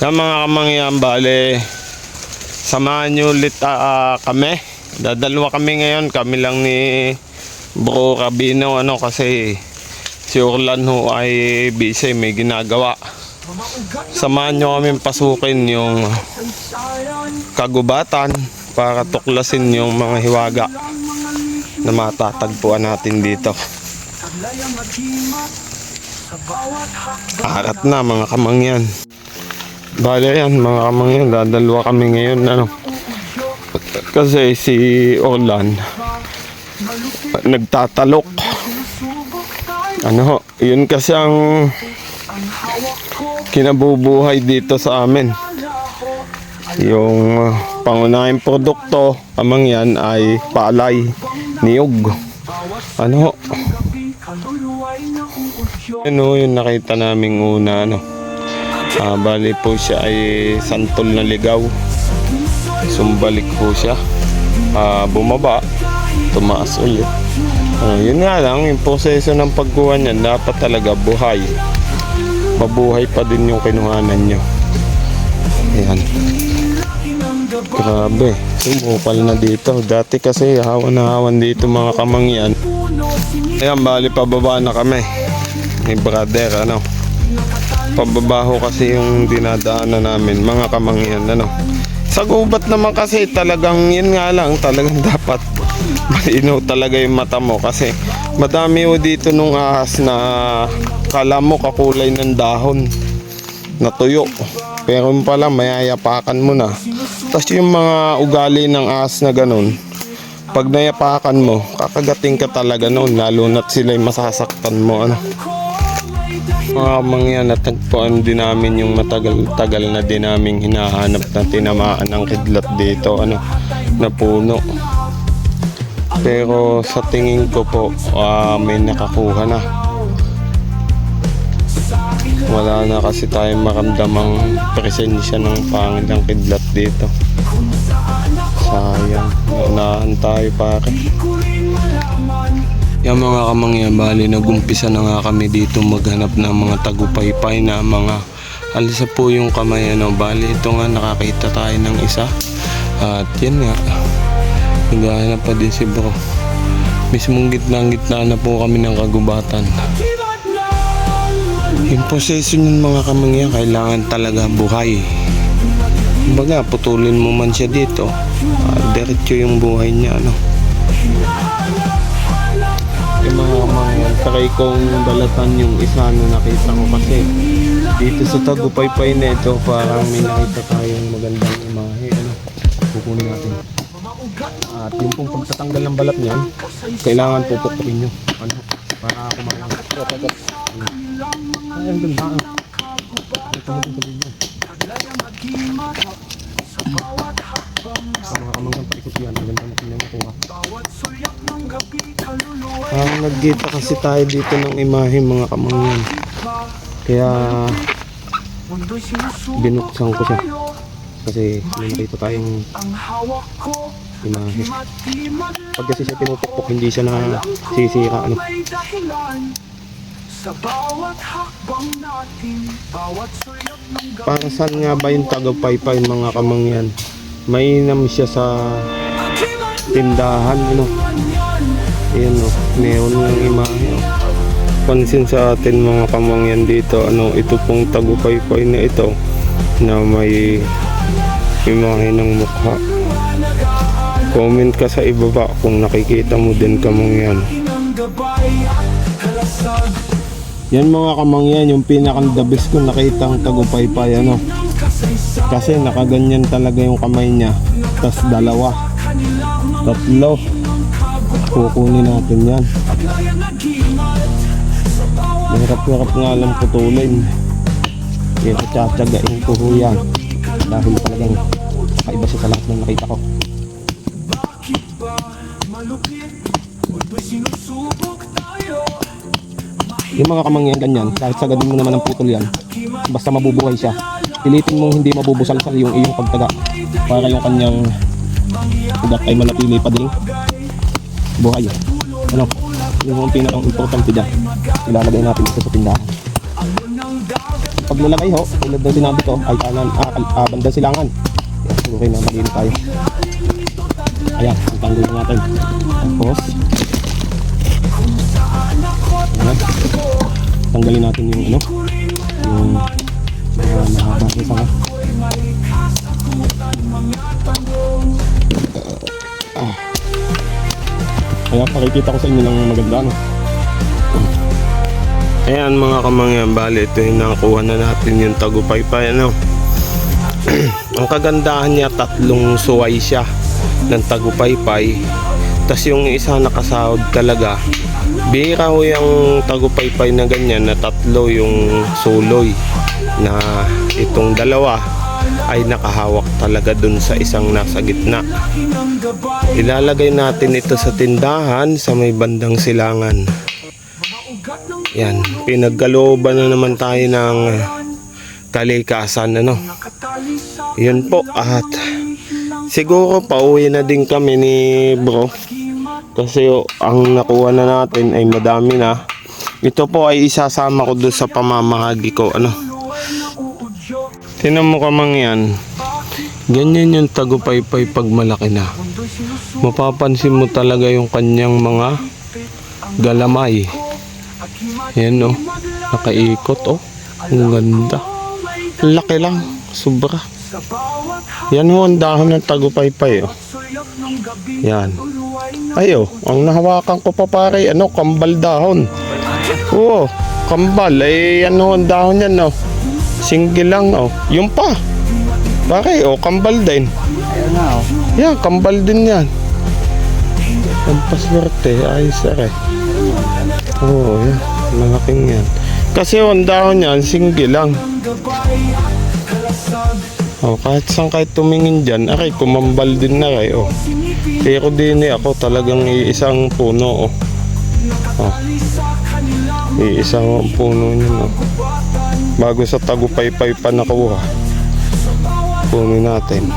Yan mga kamangyan, bale, samahan nyo ulit kami. Dadalawa kami ngayon, kami lang ni Bro Rabino, kasi si Orlan ho ay busy, may ginagawa. Samahan nyo kami pasukin yung kagubatan para tuklasin yung mga hiwaga na matatagpuan natin dito. Arat na mga kamangyan. Bale yan mga kamangyan, dadalawa kami ngayon kasi si Orlan nagtatalok. Yun kasi ang kinabubuhay dito sa amin. Yung pangunahing produkto kamangyan ay palay, niyog. Yung nakita naming una bali po siya ay santol na ligaw. Sumbalik po siya, bumaba, tumaas ulit. Yun nga lang, yung proseso ng pagkuha niyan dapat talaga buhay. Mabuhay pa din yung kinuhanan nyo. Ayan. Grabe, sumukal na dito. Dati kasi hawan na hawan dito mga kamangyan. Ayan, bali pababa na kami ni brother. Pababaho kasi yung dinadaanan namin mga kamangyan. Sa gubat naman kasi talagang yun nga lang, talagang dapat malinaw talaga yung mata mo kasi madami dito nung ahas na kala mo kakulay ng dahon natuyo, pero yung pala mayayapakan mo na. Tapos yung mga ugali ng ahas na ganun, pag nayapakan mo kakagating ka talaga noon, lalo na't sila'y masasaktan mo. Mga kamangyan, natagpuan din namin yung matagal-tagal na din namin hinahanap na tinamaan ng kidlat dito na puno. Pero sa tingin ko po may nakakuha na. Wala na kasi tayong maramdamang presensya ng pangilang kidlat dito. Sayang, unahan tayo pare. Yung mga kamangyan, bali nagumpisa na nga kami dito maghanap ng mga tagupaypay na mga alisa po yung kamay. Bali ito nga, nakakita tayo ng isa. At yan nga, naghahanap pa din si bro. Mismong gitna na po kami ng kagubatan. Yung proseso ng mga kamangyan, kailangan talaga buhay. Kumbaga, putulin mo man siya dito, diretso yung buhay niya. Yung mga kamangyan, try kong balatan yung isa na nakita ko kasi dito sa tagupaypay na ito parang may nakita tayong magandang imahe. Kukunin natin. At yung pong pagtatanggal ng balat niyan, kailangan pupukuin nyo para kumain. Ay, ang ganda. Ito mo din sabihin nyo. Sa mga kamangyan, paikot yan. Ang ganda natin yung nakuha. Nagkita kasi tayo dito ng imahe mga kamangyan. Kaya binuksan ko siya. Kasi may nakita tayong imahe. Pag kasi siya pinupukpok, hindi siya nasisira. Para saan nga ba yung tagapaypay mga kamangyan? Mainam siya sa tindahan. Ayan neon ng imahe. Pansin sa atin mga kamangyan dito, ito pong tagupaypay na ito na may imahe ng mukha. Comment ka sa ibaba kung nakikita mo din kamangyan. Yan mga kamangyan, yung pinakandabis ko nakita ang tagupaypay. Kasi nakaganyan talaga yung kamay niya. Tas dalawa, tatlo. Kukunin natin yan. Hirap-hirap nga lang putulin. Kaya tsatsagain ko yan. Dahil talagang kakaiba siya sa lahat ng nakita ko. Yung mga kamangyan ganyan, kahit sagadin mo naman ang putol yan, basta mabubuhay siya, pilitin mong hindi mabubusalsal yung iyong pagtaga para yung kanyang ugat ay manatili pa din buhay. Yung pinakang importante dyan, ilalagay natin ito sa tindahan. paglalagay ho, tulad ng sinabi ko, ay kanan, bandang silangan. Okay na, malinis tayo. Ayan, itanggol na natin. Tapos, ayan, tanggalin natin yung ano, yung mahaba sa sanga. Kaya pakikita ko sa inyo ng maganda, no? Ayan mga kamangyan, bali ito yung nakakuha na natin yung tagupaypay, ano. Ang kagandahan niya, 3 suway siya ng tagupaypay. Tas yung isa nakasahod talaga. Bihira ho yung tagupaypay na ganyan na 3 yung suloy, na itong dalawa ay nakahawak talaga dun sa isang nasa gitna. Ilalagay natin ito sa tindahan sa may bandang silangan. Yan, pinagkalooban na naman tayo ng kalikasan, ano. Yun po, at siguro pauwi na din kami ni bro, kasi ang nakuha na natin ay madami na. Ito po ay isasama ko doon sa pamamahagi ko, ano. Tinan mo kamangyan, ganyan yung tagupaypay pag malaki na. Mapapansin mo talaga yung kanyang mga galamay. Yan oh, nakaikot oh. Ang ganda. Laki lang, sobra. Yan ho ang dahon ng tagupaypay oh. Yan. Ay oh, ang nahawakan ko pa pare, ano, kambal dahon. Oo, kambal. Ay ano ang dahon yan oh. Single lang oh. Yung pa. Pare oh, kambal din. Ayan na oh. Yan, kambal din yan. Ang paswerte, ayos eh. Oo, yan. Malaking yan. Kasi yung dahon yan, single lang. Oh, kahit saan kahit tumingin dyan, aray, kumambal din na rin, oh. Pero din ako talagang iisang puno, oh. Oh. Iisang puno niya, oh. Bago sa tagupaypay pa nakuha. Puno natin.